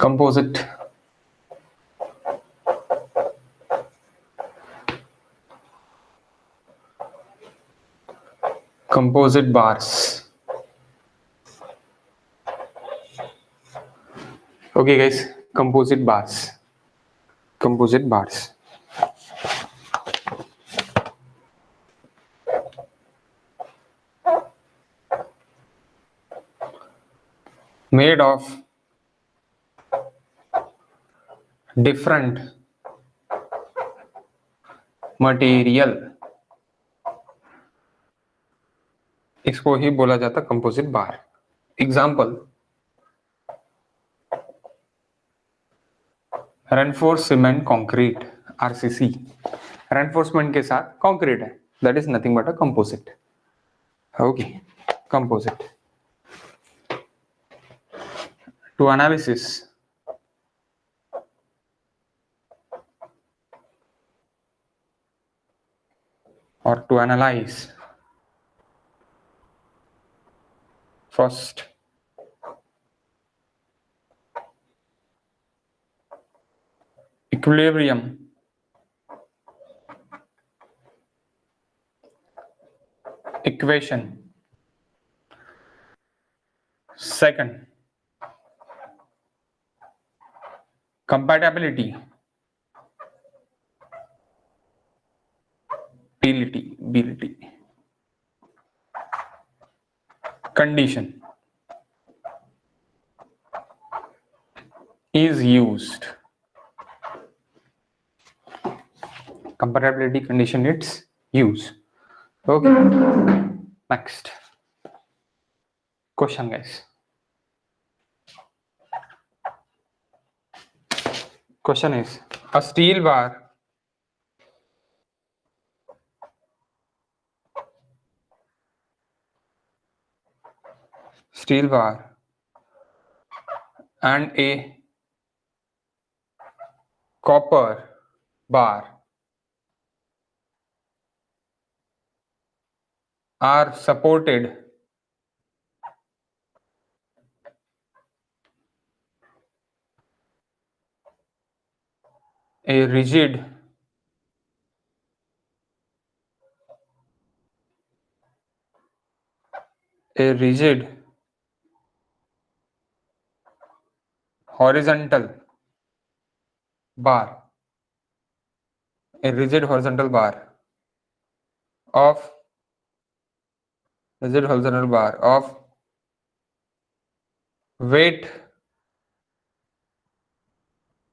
composite bars. Okay guys, composite bars. Made of different material, इसको ही बोला जाता composite bar. Example, reinforce cement concrete, RCC. Reinforcement के साथ कंक्रीट है, that is nothing but a composite. Okay, composite. To analysis or to analyze, first equilibrium equation, second compatibility ability, condition is used. Compatibility condition its use. Okay, next question guys. Question is, a steel bar and a copper bar are supported a rigid horizontal bar, of weight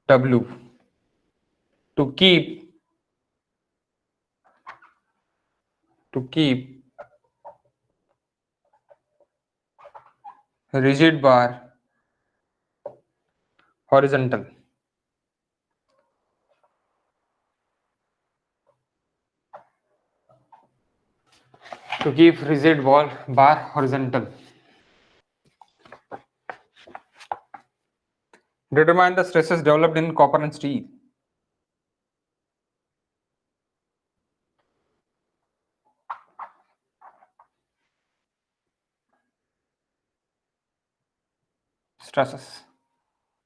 W to keep rigid bar horizontal. To keep rigid bar horizontal. Determine the stresses developed in copper and steel. Stresses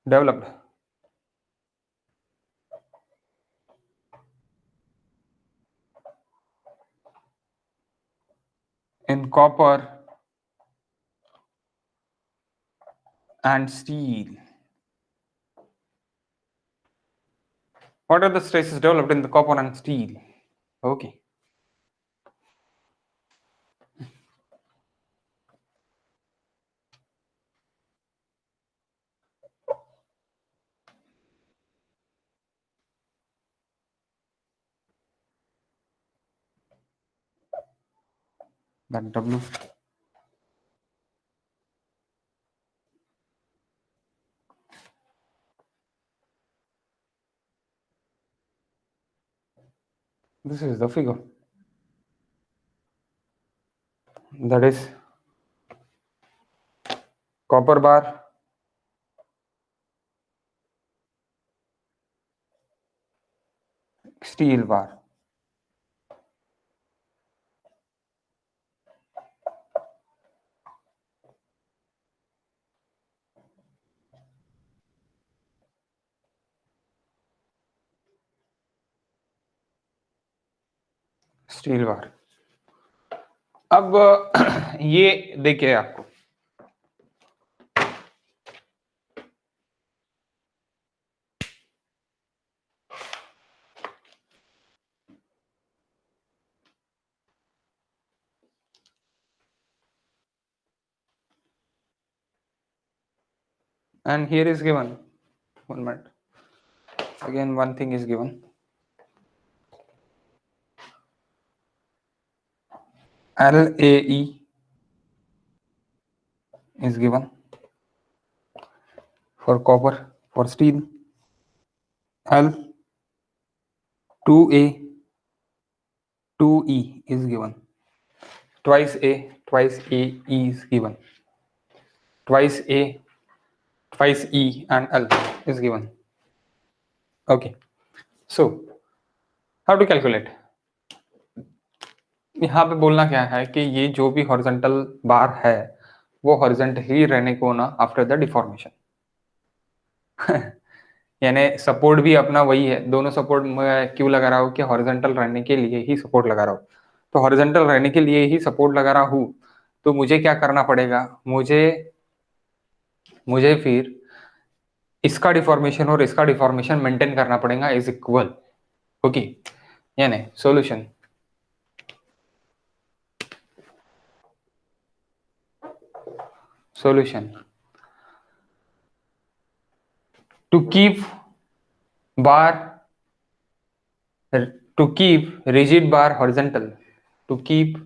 developed in copper and steel. What are the stresses developed in the copper and steel? Okay. That W. This is the figure. That is copper bar, steel bar. Steel bar. अब ये देखिए आपको, and here is given, one minute, again one thing is given, LAE is given for copper, for steel L 2A 2E is given, twice A twice AE is given, twice A twice E and L is given. Okay, so how to calculate? यहाँ पे बोलना क्या है कि ये जो भी horizontal बार है वो हॉरिजॉन्टल ही रहने को ना आफ्टर द डिफॉर्मेशन। यानी सपोर्ट भी अपना वही है, दोनों सपोर्ट मैं क्यों लगा रहा हूँ कि हॉरिजॉन्टल रहने के लिए ही सपोर्ट लगा रहा हूँ। तो हॉरिजॉन्टल रहने के लिए ही सपोर्ट लगा रहा हूँ, तो मुझे क्या करना पड़ेगा, मुझे फिर इसका डिफॉर्मेशन और इसका डिफॉर्मेशन मेंटेन करना पड़ेगा इज इक्वल। ओके, यानी solution to keep rigid bar horizontal, to keep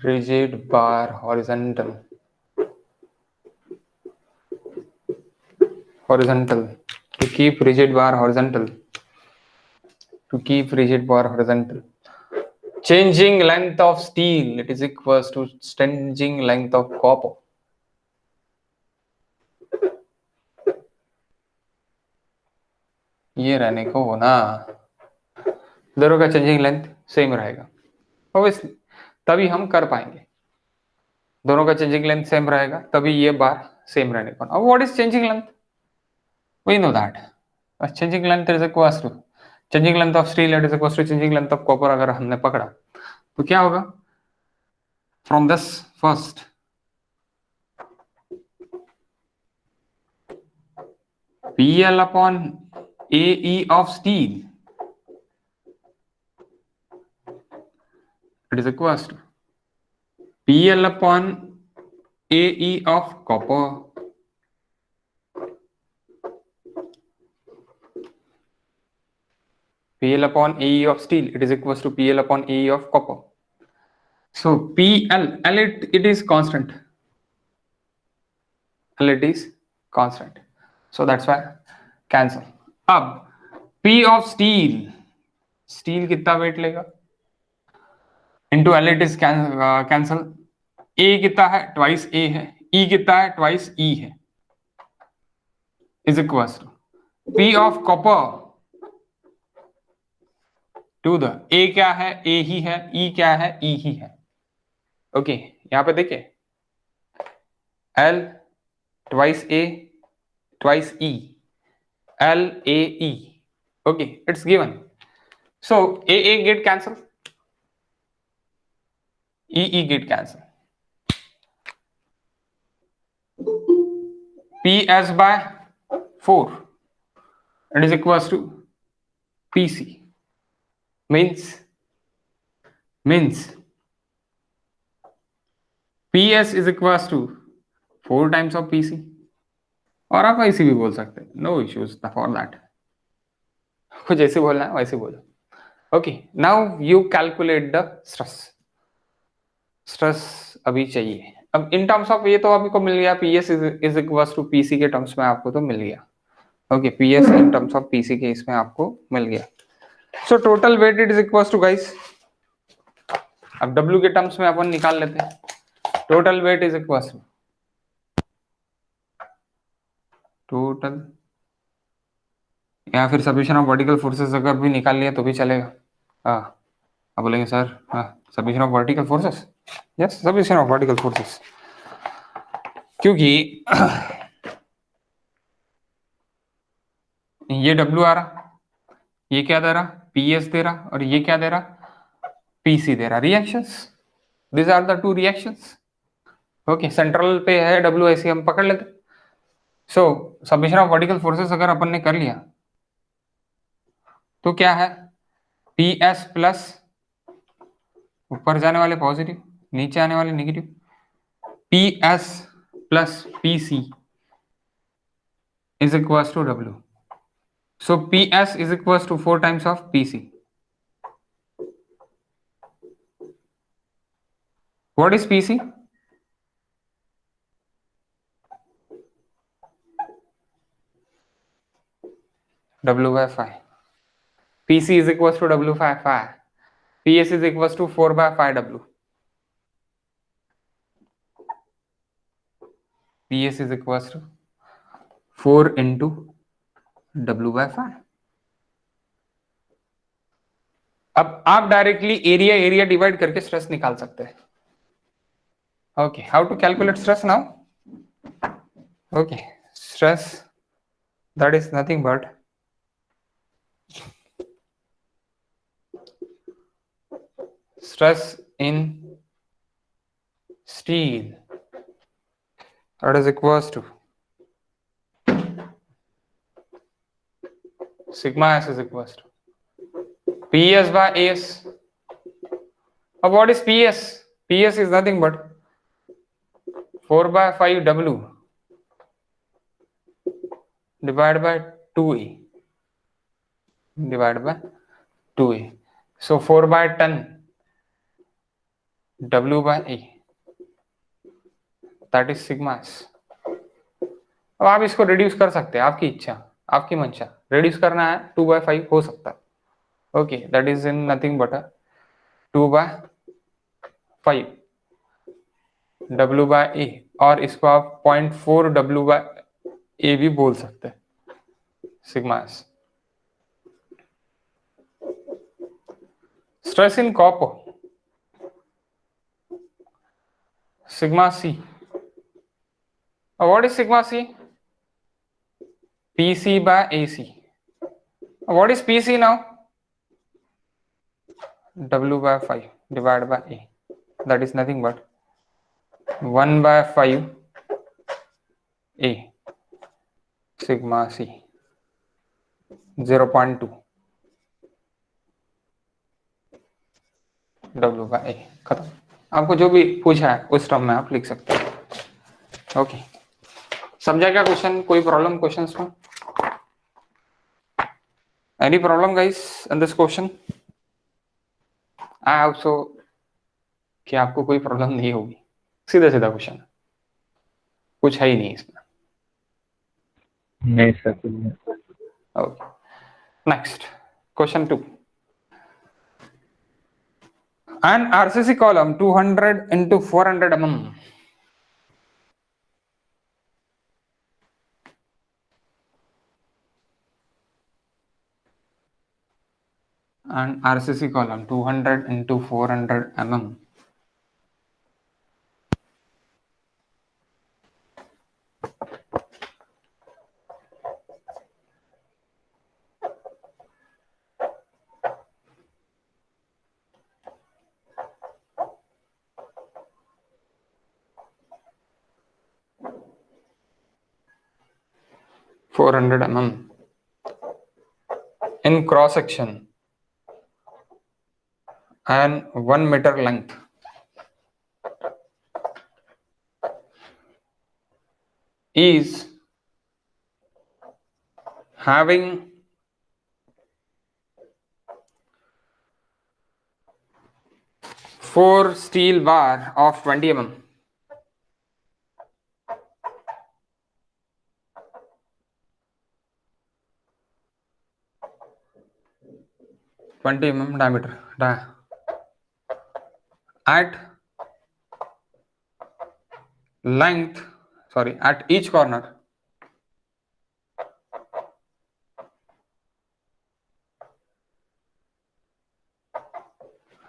rigid bar horizontal, to keep rigid bar horizontal, changing length of steel, it is equals to changing length of copper. ये रहने को हो ना, दोनों का changing length same रहेगा obviously, तभी हम कर पाएंगे। दोनों का चेंजिंग लेंथ सेम रहेगा तभी ये बार सेम रहने को। अब what is changing length? We know that changing length is equals to changing length of steel it is equals to changing length of copper. अगर हमने पकड़ा तो क्या होगा, from this first PL upon AE of steel, it is equals to PL upon AE of copper PL upon AE of steel, it is equals to PL upon AE of copper. So PL, it is constant. L it is constant. So that's why cancel. अब P of steel कितना wait लेगा into L it is cancel. A कितना है, twice A है, E कितना है, twice E है, is equals to P of copper to the A क्या है, A ही है, E क्या है, E ही है। ओके, यहाँ पे देखिए L twice A twice E, L A E, okay, it's given. So A get cancel, E get cancel, PS by 4 it is equals to PC, means PS is equals to 4 times of PC, और आप ऐसे भी बोल सकते हैं, no issues for that, कुछ ऐसे बोलना है वैसे बोलो। Okay, now you calculate the stress अभी चाहिए। अब इन टर्म्स ऑफ ये तो आपको मिल गया, PS is equals to PC के टर्म्स में आपको तो मिल गया। Okay, PS in terms of PC के इसमें आपको मिल गया। So total weight it is equals to guys, अब W के टर्म्स में अपन निकाल लेते हैं। Total weight is equals to total, या फिर सब्मिशन ऑफ वर्टिकल फोर्सेस अगर भी निकाल लिया तो भी चलेगा। हाँ, आप बोलेंगे सर हाँ submission of vertical forces, yes submission of vertical forces. क्योंकि ये W आ रहा, ये क्या दे रहा, PS दे रहा, और ये क्या दे रहा, PC दे रहा। Reactions, this are the two reactions. Okay, central पे है W, ऐसे हम पकड़ लेते। So summation of vertical forces अगर अपन ने कर लिया तो क्या है, PS प्लस ऊपर जाने वाले पॉजिटिव, नीचे आने वाले negative, PS plus PC is equals to W. So PS is equals to 4 times of PC. What is PC? W by 5. PC is equals to W by 5. PS is equals to 4 by 5W. PS is equals to 4 into W by 5. अब आप directly area area divide करके stress निकाल सकते हैं। Okay, how to calculate stress now? Okay, stress that is nothing but stress in steel, that is equals to sigma s is equals to PS by AS. What is PS? PS is nothing but 4 by 5W divided by 2A divided by 2A. So 4 by 10 W by A, that is sigma s. अब आप इसको reduce कर सकते हैं, आपकी इच्छा, आपकी मंशा। रिड्यूस करना है 2 by 5 हो सकता है। Okay, that is in nothing but 2 by 5 W by A, और इसको आप 0.4 W by A भी बोल सकते हैं, sigma S. Stress in copper, sigma C. What is sigma C? PC by AC. What is PC now? W by 5 divided by A, that is nothing but 1 by 5 A sigma C 0.2 W by A। खत्म। आपको जो भी पूछा है उस term में आप लिख सकते हैं। ओके, समझा क्या क्वेश्चन? कोई प्रॉब्लम क्वेश्चंस में? Any problem guys in this question? I also कि आपको कोई प्रॉब्लम नहीं होगी, सीधा सीधा क्वेश्चन, कुछ है ही नहीं इसमें। नहीं सर, कुछ नहीं। Okay, next question 2। An RCC column 200 into 400 mm an RCC column 200 into 400 mm in cross section and 1 meter length is having 4 steel bar of 20 mm. diameter at length, sorry, at each corner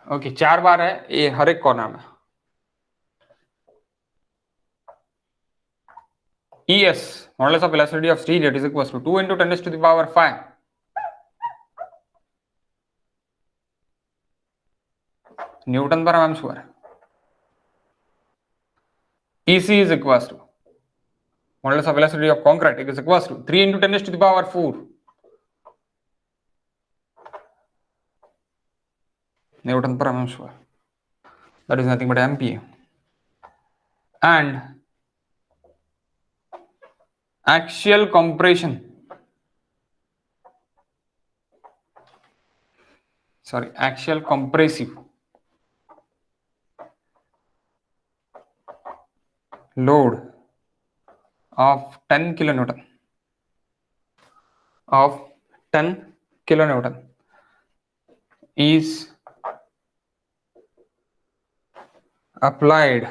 okay 4 बार है ये हर एक corner में, ES, modulus of velocity of steel, it is equals to 2 into 10 raised to the power 5. Newton per mm square. EC is equals to modulus of velocity of concrete, it is equals to 3 into 10 raised to the power 4. Newton per mm square. That is nothing but MPa. And axial compression, axial compressive load of 10 kilonewton is applied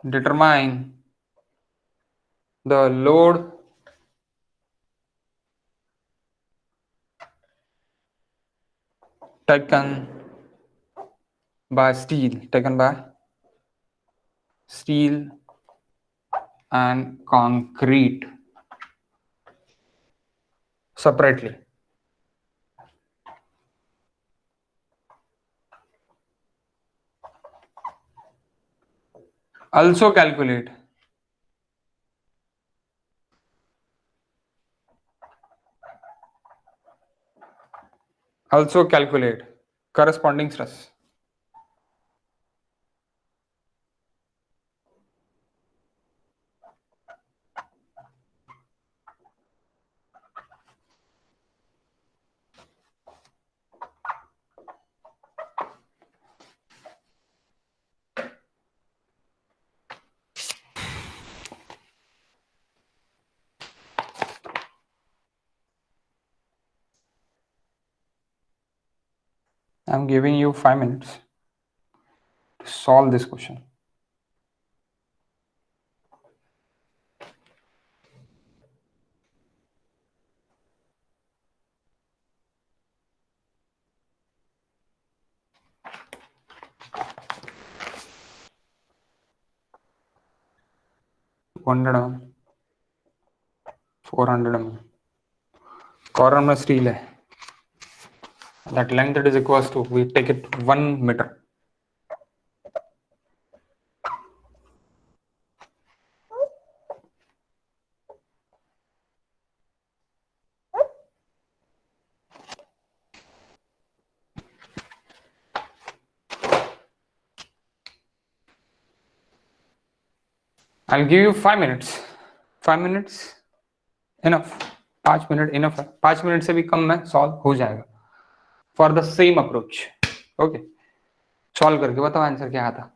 determine the load taken by steel and concrete separately. Also calculate corresponding stress. I'm giving you 5 minutes to solve this question. $100 mm, 400 mm. Corner में steel है. That length it is equals to, we take it 1 meter. I'll give you 5 minutes. 5 minutes enough. 5 minute enough है. 5 minute से भी कम में solve हो जाएगा for the same approach. Okay, solve करके बताओ आंसर क्या आता.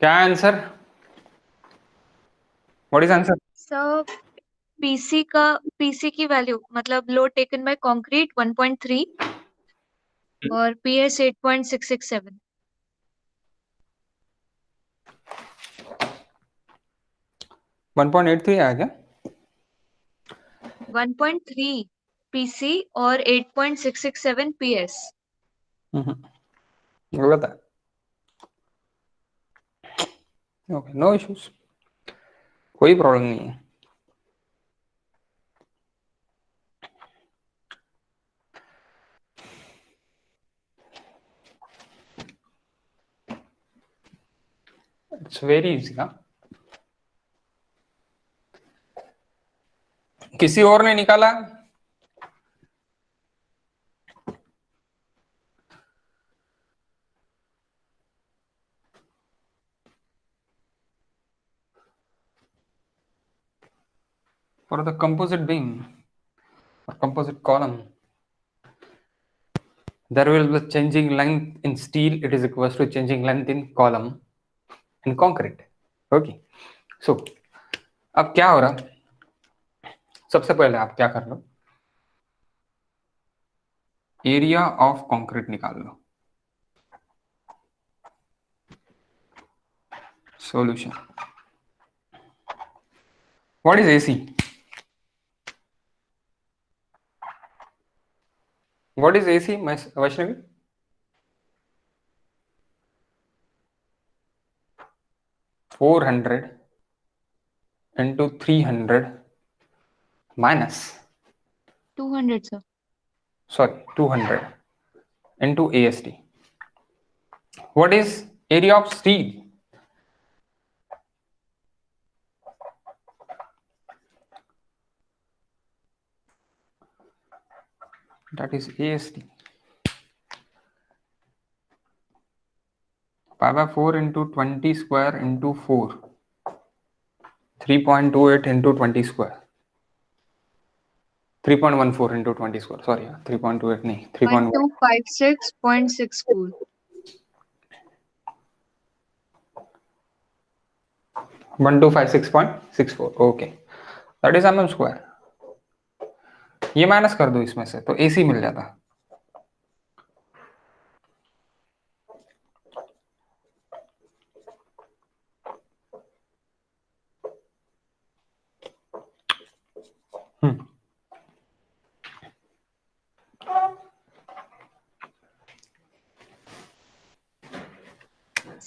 क्या answer? What is answer? Sir PC की वैल्यू मतलब लोड टेकन बाय कंक्रीट 1.3 और पीएस 8.667। 1.83 आया क्या? 1.3 पीसी और 8.667 पीएस। गलत है। ओके, नो इश्यूज, कोई प्रॉब्लम नहीं है। इट्स वेरी इजी ना। किसी और ने निकाला? For the composite beam or composite column, there will be changing length in steel, it is equals to changing length in column in concrete. Okay, so अब क्या हो रहा, सबसे पहले आप क्या कर लो, एरिया ऑफ कंक्रीट निकाल लो। Solution, what is AC? What is AC Vaishnavi? Four hundred into 300 minus 200 sir. sorry 200 into AST. What is area of steel? That is AST. Pi by 4 into 20 square into 4. 3.28 into 20 square. 3.14 into 20 square. Sorry, 3.28 नहीं, 3.1. 1256.64। 1256.64. Okay. That is mm square. ये minus कर दो इसमें से तो AC मिल जाता। हम्म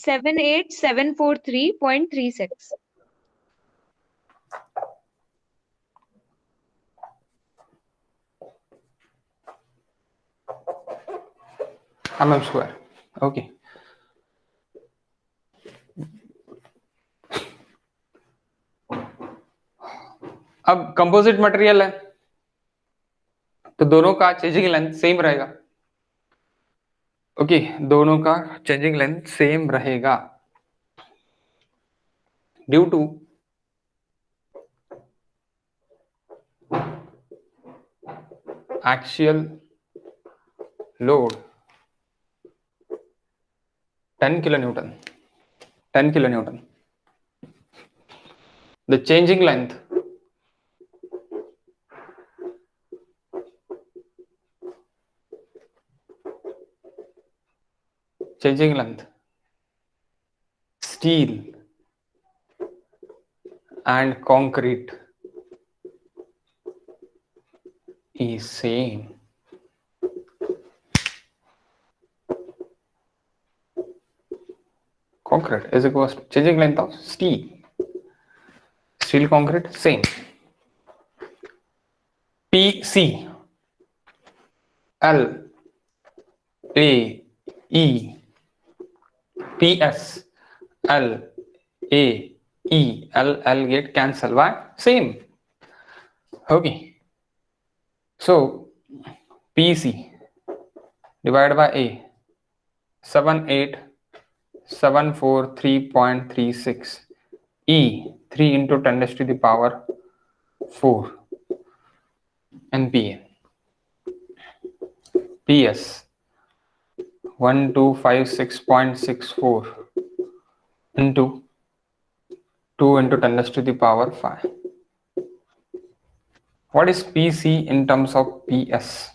78743.36। mm square. Okay. अब composite material है तो दोनों का चेंजिंग लेंथ सेम रहेगा। ओके, दोनों का चेंजिंग लेंथ सेम रहेगा due to axial load 10 kilonewton. 10 kilonewton. The changing length steel and concrete is same. Concrete is equals to changing length of steel. Steel concrete same. PC L A E PS L A E L get cancel. Why? Same. Okay. So PC divided by A 78,743.36 E 3 into 10 raised to the power 4 MPa. PS 1256.64 into 2 into 10 raised to the power 5. What is PC in terms of PS?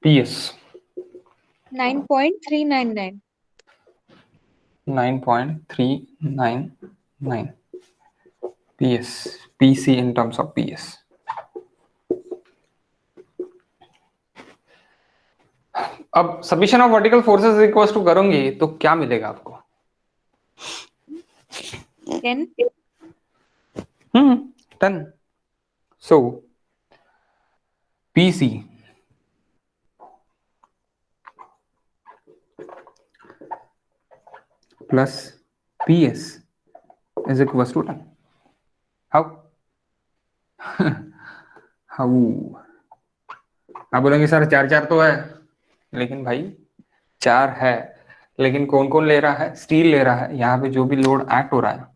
PS 9.399. 9.399. PS. PC in terms of PS. अब summation of vertical forces equals to करोगे तो क्या मिलेगा आपको? 10. 10. So PC plus PS is equals to 10. How? How? आप बोलेंगे sir 4 तो है, लेकिन भाई 4 है, लेकिन कौन कौन ले रहा है? स्टील ले रहा है। यहाँ पे जो भी लोड एक्ट हो रहा है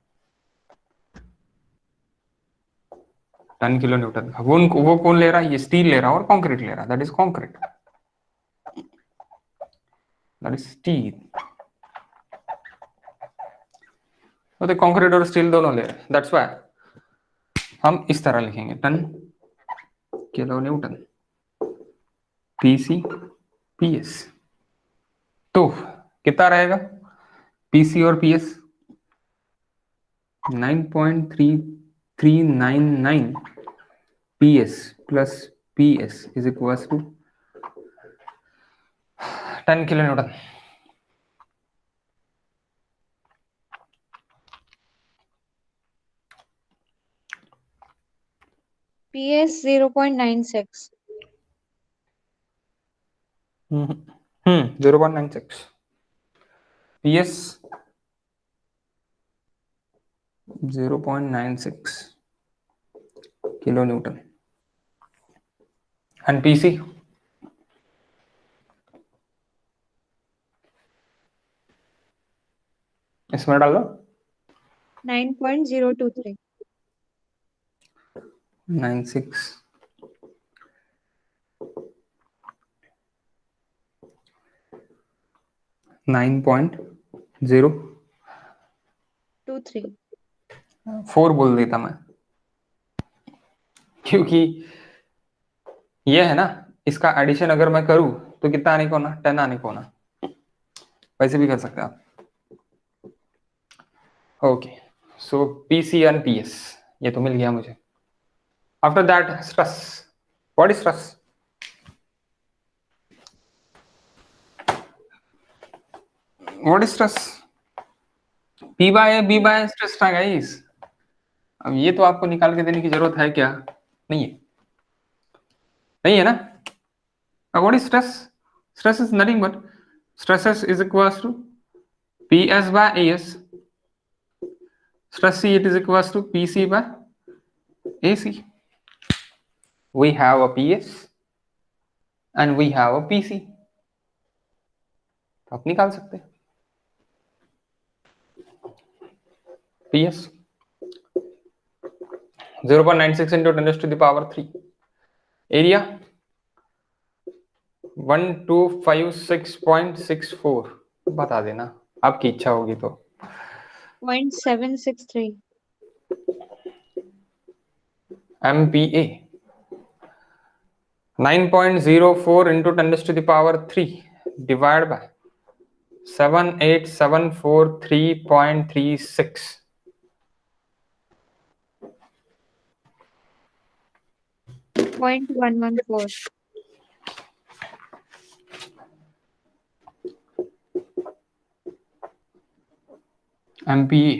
10 किलो न्यूटन का, वो कौन ले रहा है? ये स्टील ले रहा है और कंक्रीट ले रहा है। That is concrete, that is steel. तो कंक्रीट और स्टील दोनों ले रहे हैं। दैट्स व्हाई हम इस तरह लिखेंगे 10 किलो न्यूटन पीसी पीएस। तो कितना रहेगा पीसी और PS? 9.3399 PS plus PS is equals to 10 kilo Newton. PS 0.96. 0.96 PS 0.96 kilo Newton and PC इसमें डाल दो 9.023. 96 9.023 4 बोल देता मैं, क्योंकि ये है ना, इसका एडिशन अगर मैं करूं तो कितना आने को ना? 10 आने को ना। वैसे भी कर सकते हैं आप। Okay, so PC and PS ये तो मिल गया मुझे। After that stress. What is stress? What is stress? P by stress था गाइस। अब ये तो आपको निकाल के देने की जरूरत है क्या? नहीं है, नहीं है ना। अब what is stress? Stress is nothing but stresses is equals to PS by AS. Stress C, it is equals to PC by AC. We have a PS and we have a PC. तो आप निकाल सकते हैं PS 0.96 into 10 to the power 3. Area 1256.64. बता देना, आपकी इच्छा होगी तो। 0.763. MPa 9.04 into 10 to the power 3 divided by 78743.36. .114. MPa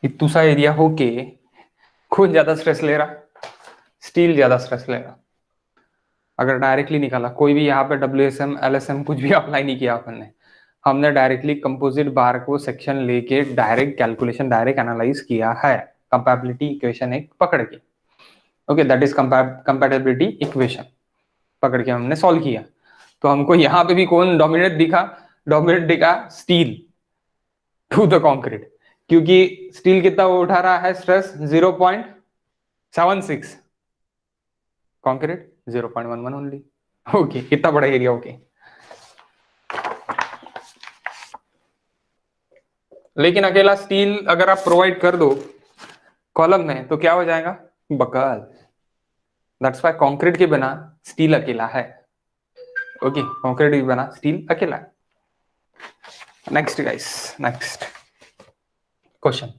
इतू सा एरिया होके कौन ज्यादा स्ट्रेस ले रहा? स्टील ज्यादा स्ट्रेस ले रहा। अगर डायरेक्टली निकाला, कोई भी यहाँ पे WSM LSM कुछ भी अप्लाई नहीं किया अपन ने, हमने डायरेक्टली कंपोजिट बार को सेक्शन लेके डायरेक्ट कैलकुलेशन, डायरेक्ट एनालाइज किया है कंपैटिबिलिटी इक्वेशन एक पकड़ के। Okay, that is compatibility equation पकड़ के हमने सॉल्व किया। तो हमको यहाँ पे भी कौन डोमिनेट दिखा? डोमिनेट दिखा स्टील टू द कॉन्क्रीट, क्योंकि स्टील कितना वो उठा रहा है स्ट्रेस? 0.76, concrete 0.11 only. ओके, कितना बड़ा एरिया। ओके, लेकिन अकेला स्टील अगर आप प्रोवाइड कर दो कॉलम में तो क्या हो जाएगा? बकल। दैट्स व्हाई कंक्रीट के बिना स्टील अकेला है। ओके, कंक्रीट के बिना स्टील अकेला है। Next guys, next question.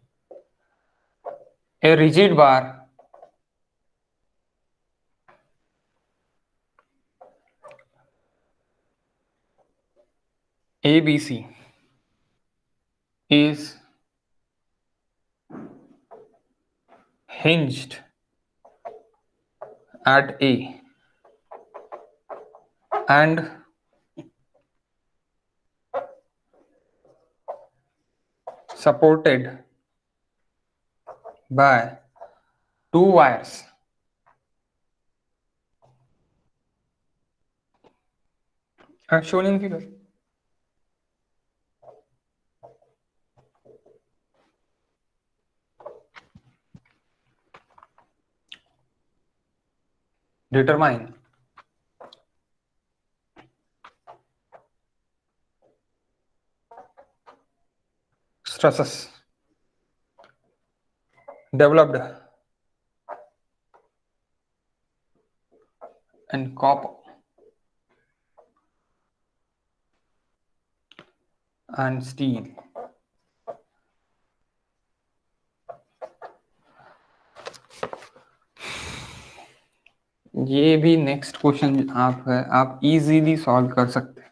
A rigid bar ABC is hinged at A and supported by two wires as shown in figure. Determine stresses developed in copper and steel. ये भी next question आप easily solve कर सकते हैं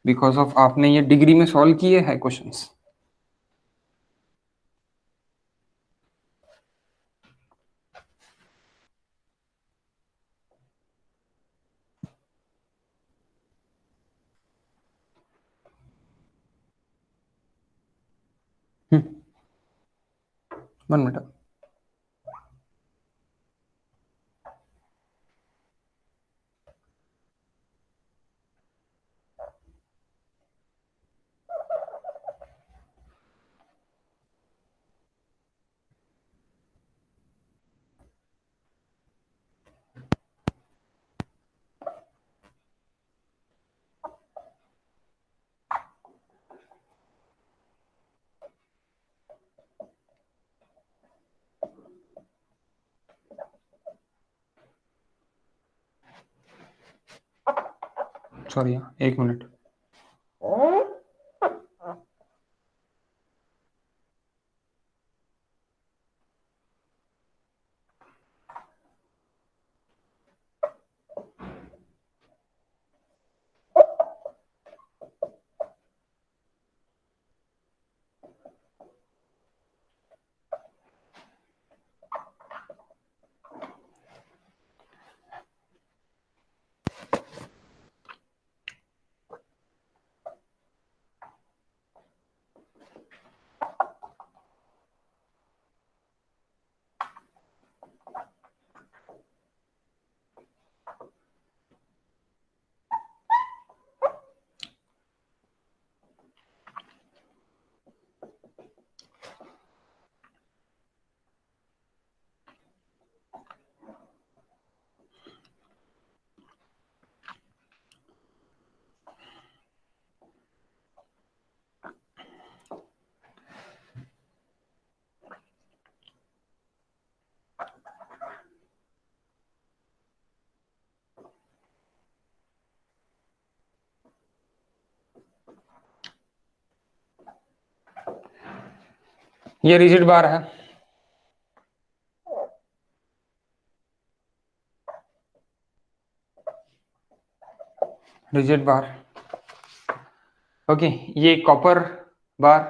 because of आपने ये degree में solve किए हैं क्वेश्चंस। One minute. सॉरी, एक मिनट। ये रिजिड बार है। Rigid bar. ओके, ये कॉपर बार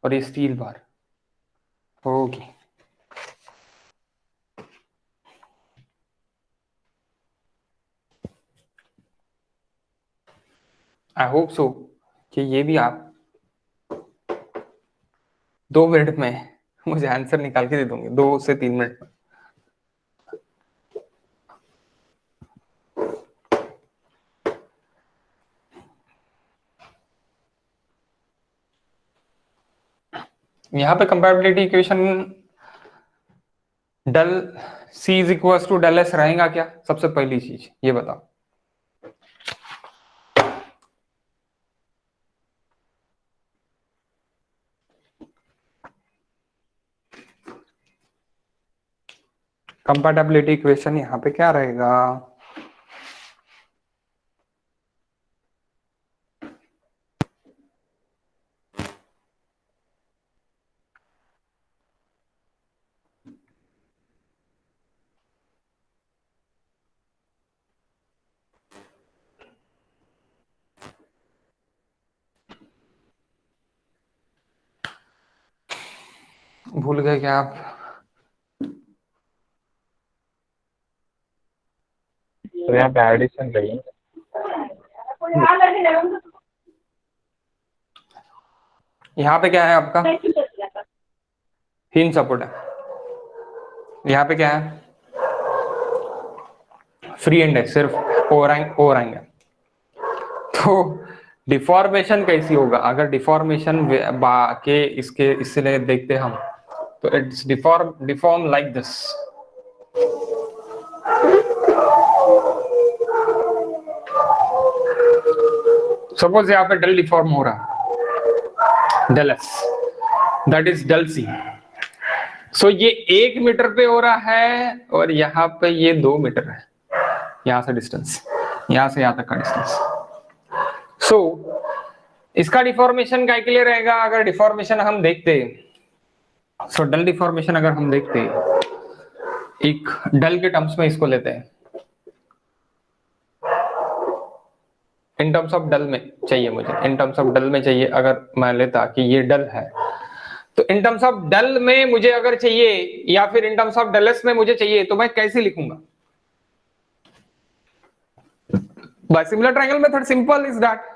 और ये steel bar. Okay, I hope so कि ये भी आप 2 मिनट में मुझे आंसर निकाल के दे दोगे, 2 से 3 मिनट में। यहाँ पे comparability equation del C is equal to del S रहेगा क्या? सबसे पहली चीज ये बताओ। कंपैटिबिलिटी इक्वेशन यहाँ पे क्या रहेगा? भूल गए क्या आप? तो यहाँ पे एडिशन रही यहाँ पे क्या है आपका? हिंज सपोर्ट है। यहाँ पे क्या है? फ्री एंड है, सिर्फ ओवर आएंगे। तो डिफॉर्मेशन कैसी होगा? अगर डिफॉर्मेशन के इसके इससे देखते हम, तो it's deform like this. Suppose यहाँ पे डेल डिफॉर्म हो रहा, del S, that is del C. So ये 1 मीटर पे हो रहा है और यहाँ पे ये 2 मीटर है, यहां से डिस्टेंस, यहां से यहां तक का डिस्टेंस। सो इसका डिफॉर्मेशन काय के लिए रहेगा? अगर डिफॉर्मेशन हम देखते, सो डेल डिफॉर्मेशन अगर हम देखते, एक डेल के टर्म्स में इसको लेते हैं, इन टर्म्स ऑफ डेल में चाहिए मुझे, इन टर्म्स ऑफ डेल में चाहिए। अगर मैं लेता कि ये डेल है, तो इन टर्म्स ऑफ डेल में मुझे अगर चाहिए, या फिर in terms of del S में मुझे चाहिए, तो मैं कैसे लिखूंगा? By similar triangle method. Simple is that.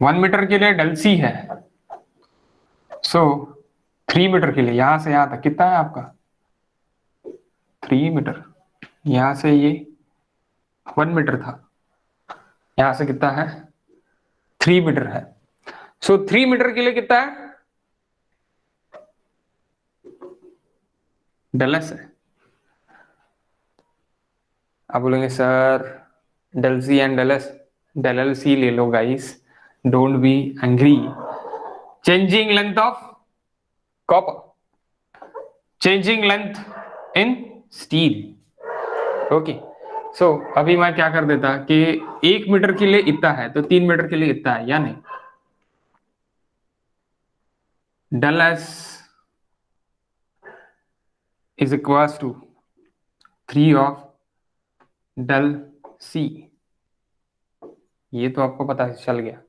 1 metre के लिए डेल सी है, सो 3 मीटर के लिए यहां से यहां तक कितना है आपका? 3 मीटर। यहां से ये 1 मीटर था, यहां से कितना है? 3 मीटर है। सो 3 मीटर के लिए कितना है? डेल एस है। आप बोलेंगे sir del C and del S, del L C ले लो guys, don't be angry. Changing length of copper, changing length in steel. Okay, so अभी मैं क्या कर देता कि 1 मीटर के लिए इतना है तो 3 मीटर के लिए इतना है, या नहीं? Del S is equal to 3 of del C. ये तो आपको पता चल गया।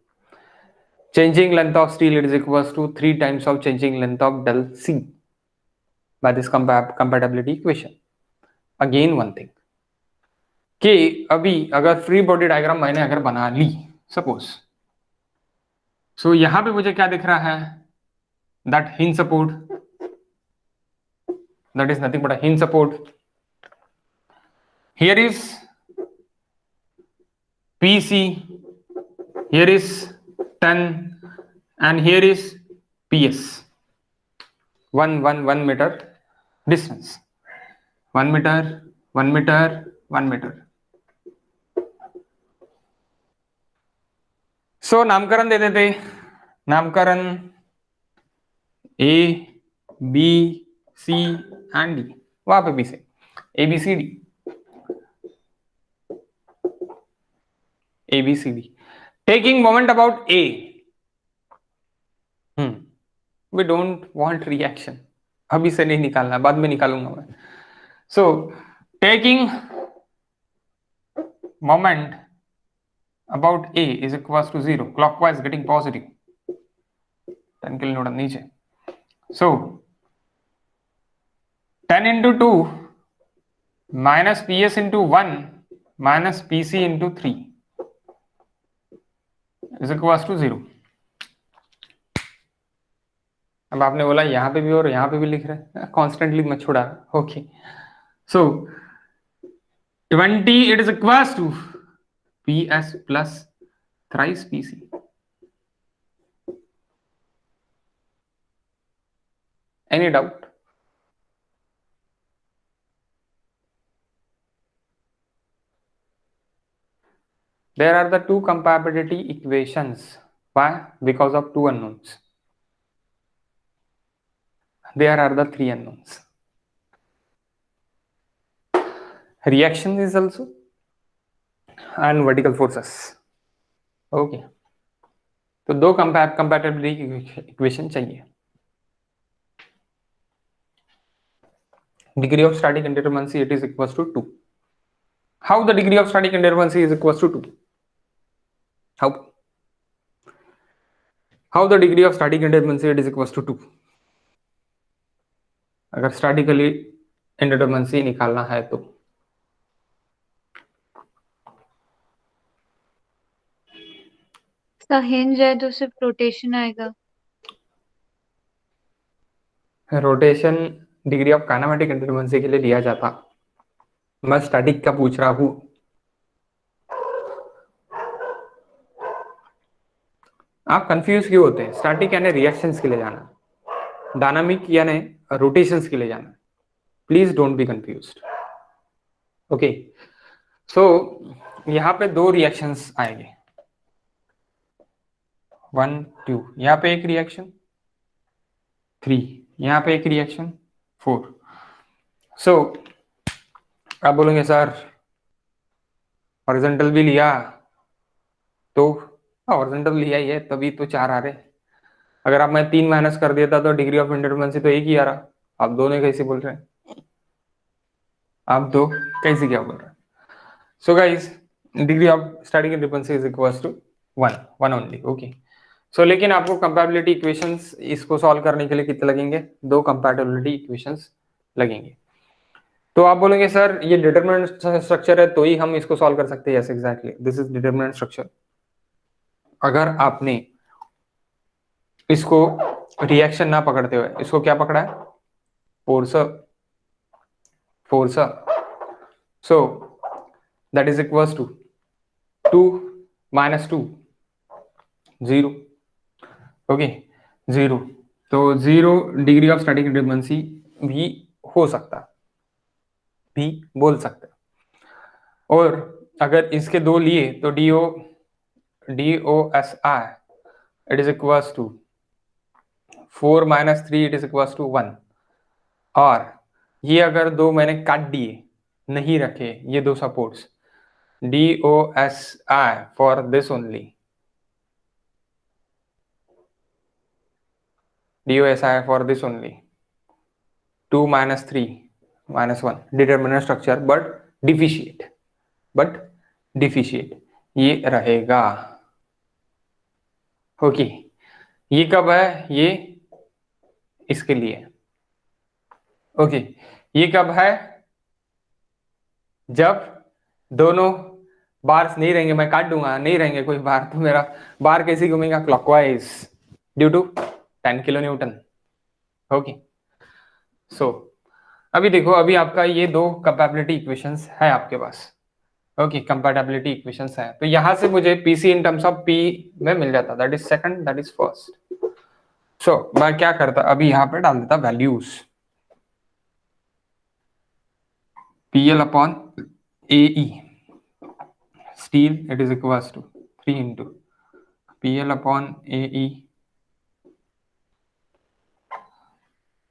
Changing length of steel is equal to 3 times of changing length of del C by this compatibility equation. Again one thing कि अभी अगर फ्री बॉडी डायग्राम मैंने अगर बना ली सपोज, सो यहां पे मुझे क्या दिख रहा है? That hinge support, that is nothing but a hinge support. Here is PC, here is 10, and here is PS. 1 meter distance. 1 meter, 1 meter, 1 meter. So नामकरण दे देते, नामकरण A, B, C and D। वहां पे भी से ABCD, ABCD, taking moment about A। we don't want reaction, अभी से नहीं निकालना, बाद में निकालूंगा मैं। So taking moment about A is equals to 0, clockwise getting positive, 10 kilonewton नीचे। So 10 into 2 minus PS into 1 minus PC into 3, is equal to 0। अब आपने बोला यहाँ पे भी और यहाँ पे भी लिख रहे हैं, कॉन्स्टेंटली मत छोड़ा। Okay, so 20 it is equal to PS plus thrice PC। Any doubt? There are the two compatibility equations. Why? Because of two unknowns. There are the three unknowns. Reaction is also and vertical forces. Okay. तो दो compatibility equation चाहिए. Degree of static indeterminacy it is equals to 2. How the degree of static indeterminacy is equals to 2? How the degree of static indeterminacy it is equals to 2? अगर statically indeterminacy निकालना है तो hinge है तो सिर्फ rotation आएगा। Rotation degree of kinematic इंडिटरमिनेंसी के लिए लिया जाता। मैं स्टैटिक का पूछ रहा हूं। आप कंफ्यूज क्यों होते हैं? स्टैटिक यानी रिएक्शंस के लिए जाना, डायनामिक यानी रोटेशंस के लिए जाना। Please don't be confused. Okay, so यहां पे दो रिएक्शंस आएंगे, 1 2, यहां पे एक रिएक्शन 3, यहां पे एक रिएक्शन 4। सो आप बोलेंगे सर हॉरिजॉन्टल भी लिया तो हॉरिजॉन्टल लिया ही है तभी तो 4 आ रहे। अगर आप मैं 3 माइनस कर देता तो डिग्री ऑफ इंडिटरमिनेंसी तो एक ही आ रहा। आप दोनों कैसे बोल रहे हैं? आप दो कैसे क्या बोल रहे हैं? So guys degree of static indeterminacy is equals to 1 only. Okay, so लेकिन आपको कंपैटिबिलिटी इक्वेशंस इसको सॉल्व करने के लिए कितने लगेंगे? दो कंपैटिबिलिटी इक्वेशंस लगेंगे। तो आप बोलेंगे सर ये डिटरमिनेंट स्ट्रक्चर है तो ही हम इसको सॉल्व कर सकते हैं। Yes exactly, this is determinant structure. अगर आपने इसको रिएक्शन ना पकड़ते हुए इसको क्या पकड़ा है? Force. So that is equals to 2 minus 2 0। Okay, 0। तो 0 डिग्री ऑफ स्टैटिक इंडिटरमिनेंसी भी हो सकता, भी बोल सकते। और अगर इसके दो लिए तो DOSI it is equals to 4 minus 3 it is equals to 1। और ये अगर दो मैंने काट दिए, नहीं रखे ये दो supports, DOSI for this only, DOSI for this only 2 minus 3 minus 1 determinant structure but deficit ये रहेगा। ओके, ये कब है? ये इसके लिए। ओके, ये कब है? जब दोनों बार्स नहीं रहेंगे, मैं काट दूंगा, नहीं रहेंगे कोई बार, तो मेरा बार कैसे घूमेगा? Clockwise due to 10 kilo newton. Okay, so अभी देखो, अभी आपका ये दो कंपैटिबिलिटी इक्वेशंस है आपके पास। ओके, कंपैटिबिलिटी इक्वेशंस है, तो यहां से मुझे PC in terms of P में मिल जाता, that is second, that is first. So मैं क्या करता, अभी यहां पे डाल देता values, PL upon AE steel it is equals to 3 into PL upon AE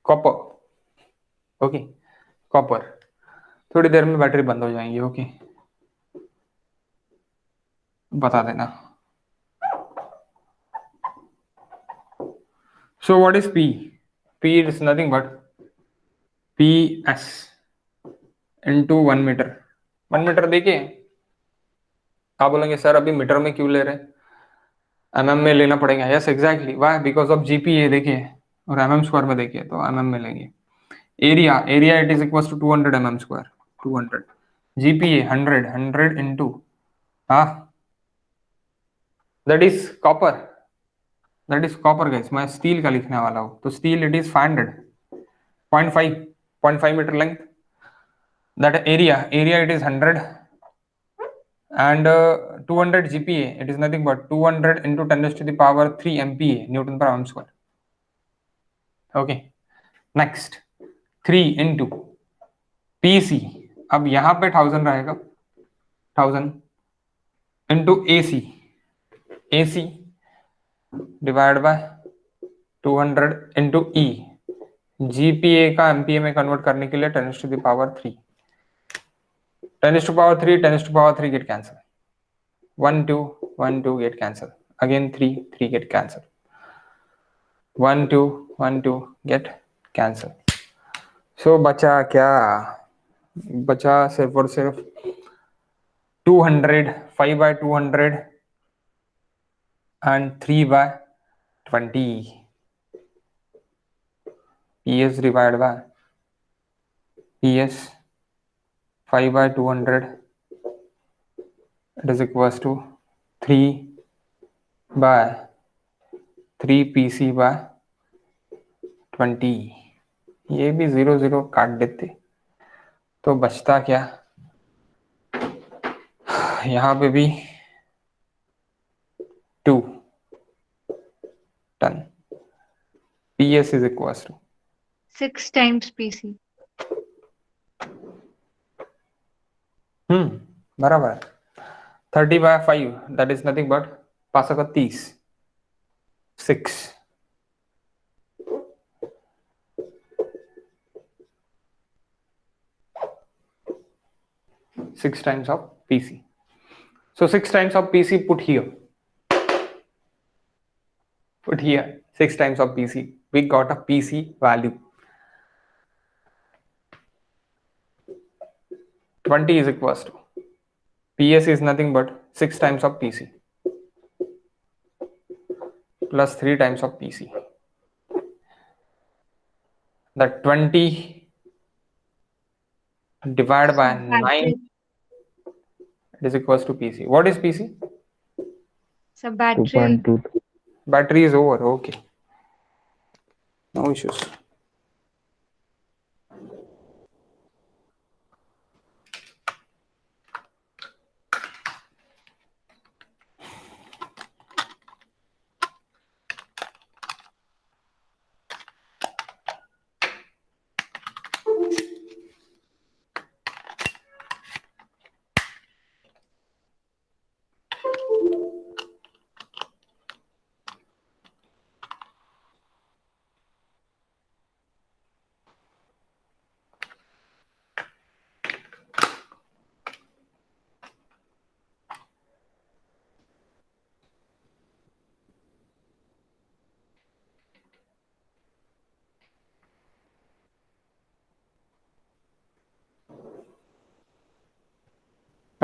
copper. Okay, copper. थोड़ी देर में बैटरी बंद हो जाएंगी। ओके, बता देना। So what is P? P is nothing but PS into 1 metre. 1 metre देखिए, आप बोलेंगे सर अभी मीटर में क्यों ले रहे हैं, mm में लेना पड़ेगा। Yes exactly, why? Because of GPA देखिए, और mm स्क्वायर में देखिए तो mm में लेंगे। Area it is equal to 200 mm square, 200 GPA 100 into that is copper, that is copper guys. मैं स्टील का लिखने वाला हूं, तो steel it is 500, 0.5 metre length. That area it is 100, and 200 GPa, it is nothing but 200 into 10 to the power 3 MPa, Newton per ounce square. Okay, next 3 into PC, अब यहां पे 1000 रहेगा, 1000 into AC divide by 200 into E, GPa का MPa में convert करने के लिए 10 to the power 3, 10 to the power 3, 10 to the power 3 get cancelled, 1 2 1 2 get cancelled, again 3 3 get cancelled, 1 2 1 2 get cancelled. So बचा क्या? बचा सिर्फ और सिर्फ 200, 5 by 200 and 3 by 20, PS divided by PS 5 by 200, it is equals to 3 by 3 PC by 20. ये भी 0 0 काट देते तो बचता क्या? यहाँ पे भी 2 ton, PS is equals to 6 times PC. बराबर है 30 by 5, that is nothing but 5 का 30, 6 6 times of PC. So 6 times of PC put here. Put here 6 times of PC. We got a PC value. 20 is equals to PS is nothing but 6 times of PC plus 3 times of PC. The 20 divided by 9, it is equals to PC. What is PC? So battery. 2.2. Battery is over. Okay, no issues.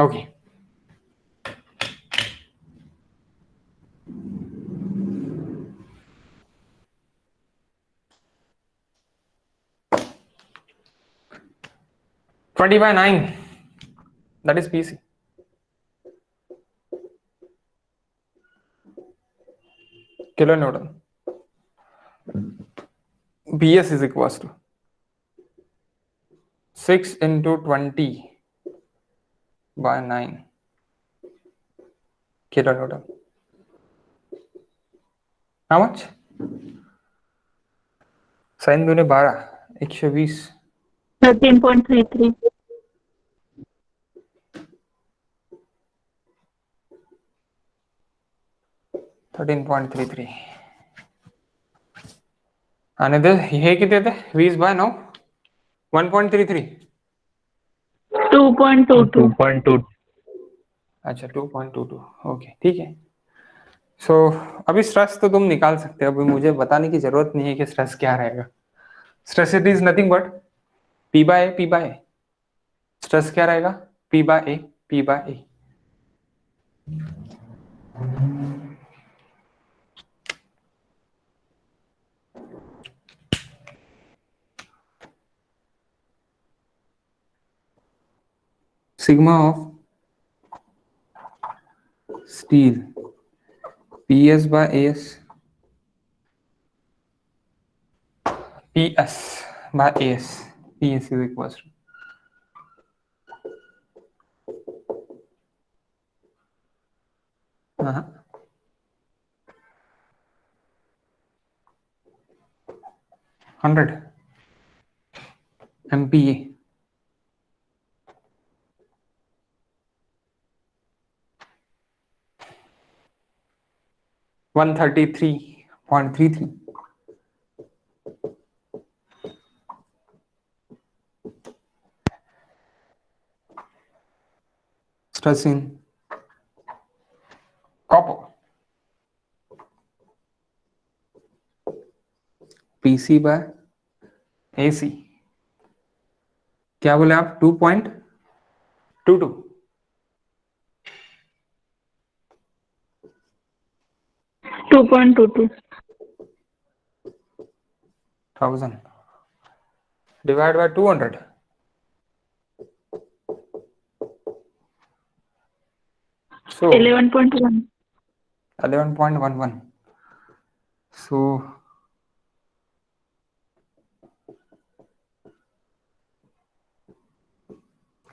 Okay. Twenty by 9, that is PC. Kilonewton. PS is equals to 6 into 20 by 9 kilonewton. How much? Sign दूने 12, 120, 13.33. 13.33. आने दे, ये कितने थे? 20 by 9, 1.33. 2.22. 2.2. अच्छा 2.22. Okay ठीक है. सो अभी stress तो तुम निकाल सकते हो, अभी मुझे बताने की जरूरत नहीं है कि स्ट्रेस क्या रहेगा. Stress it is nothing but P by A. Stress क्या रहेगा? P by A. Sigma of steel PS by AS, PS by AS, PS is equals to uh-huh. 100 MPa. 133.33. Stress in copper. PC by AC. क्या बोले आप? 2.22. 2.22. 1000 divided by 200. So 11.1. 11.11. So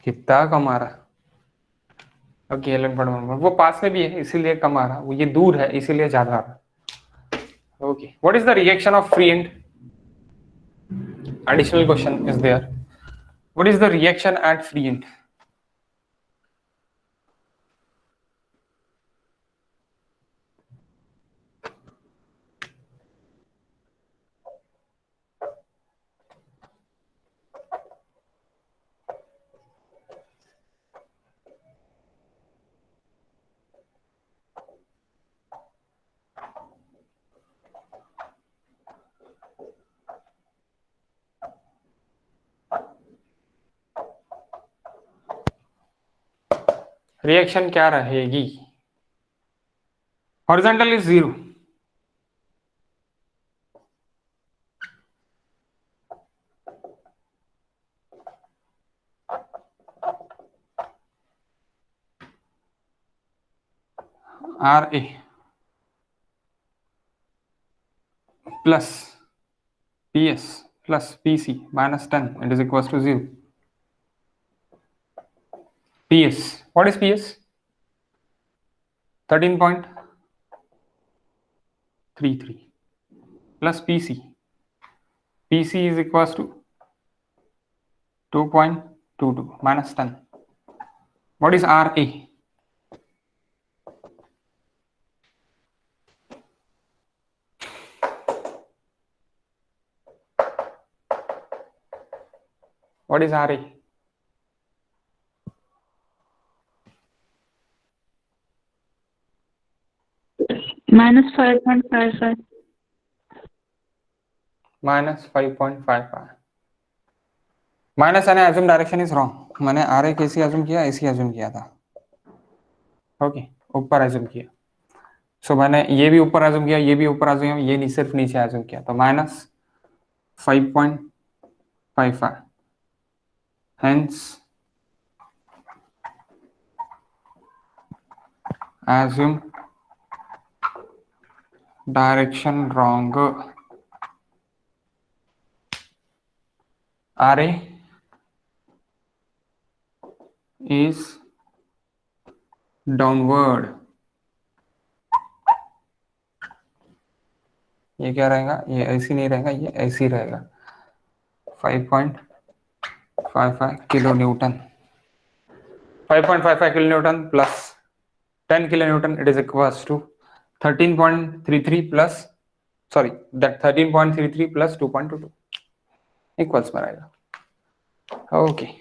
कितना कम आ रहा? Okay 11.11, वो पास में भी है इसीलिए कम आ रहा, वो ये दूर है इसीलिए ज्यादा आ रहा. Okay, what is the reaction of free and? Additional question is there. What is the reaction at free end? Reaction क्या रहेगी? Horizontal is 0. RA plus PS plus PC minus 10, it is equals to 0. PS, what is PS? 13.33 plus PC is equals to 2.22 minus 10. What is RA? What is RA? Minus 5.55. Minus 5.55. Minus यानी assume direction is wrong. मैंने RA कैसी assume किया? ऐसी assume किया था. Okay, ऊपर assume किया. सो मैंने ये भी ऊपर assume किया, ये भी ऊपर assume किया, ये नहीं सिर्फ नीचे assume किया. तो minus 5.55. Hence assume direction wrong. RA is downward. ये क्या रहेगा? ये ऐसी नहीं रहेगा, ये ऐसी रहेगा. 5.55 kilo Newton. 5.55 kilo Newton plus 10 kilo Newton, it is equals to 13.33 plus, sorry, that 13.33 plus 2.22 equals में रहेगा. Okay.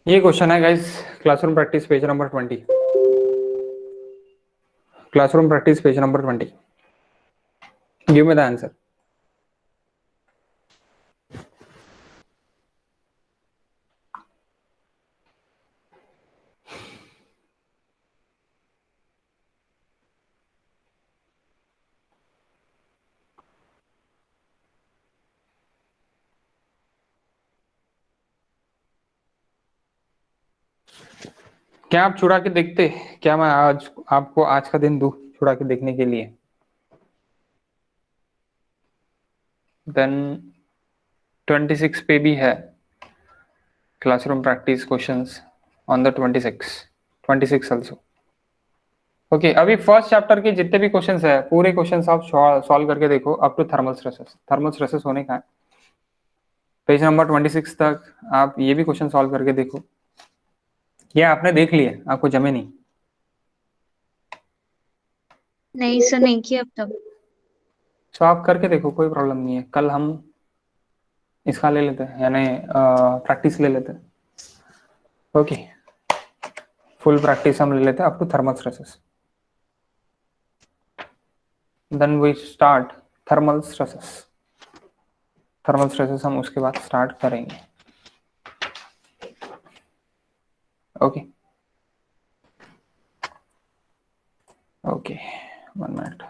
ये क्वेश्चन है guys, classroom practice page number 20, classroom practice page number 20. Give me the answer. क्या आप छुड़ा के देखते? क्या मैं आज आपको आज का दिन दूं छुड़ा के देखने के लिए? देन 26 पे भी है classroom practice questions on the 26 also. Okay, अभी फर्स्ट चैप्टर के जितने भी क्वेश्चंस है पूरे क्वेश्चंस आप सॉल्व करके देखो up to thermal stresses. Thermal stresses होने का है पेज नंबर 26 तक. आप ये भी क्वेश्चन सॉल्व करके देखो. ये आपने देख लिए, आपको जमे नहीं? नहीं सर, नहीं किया अब तक. तो आप करके देखो, कोई प्रॉब्लम नहीं है. कल हम इसका ले लेते हैं, यानी प्रैक्टिस ले लेते हैं. ओके, फुल प्रैक्टिस हम ले लेते हैं up to thermal stresses. Then we start thermal stresses. Thermal stresses हम उसके बाद स्टार्ट करेंगे. Okay okay, 1 minute.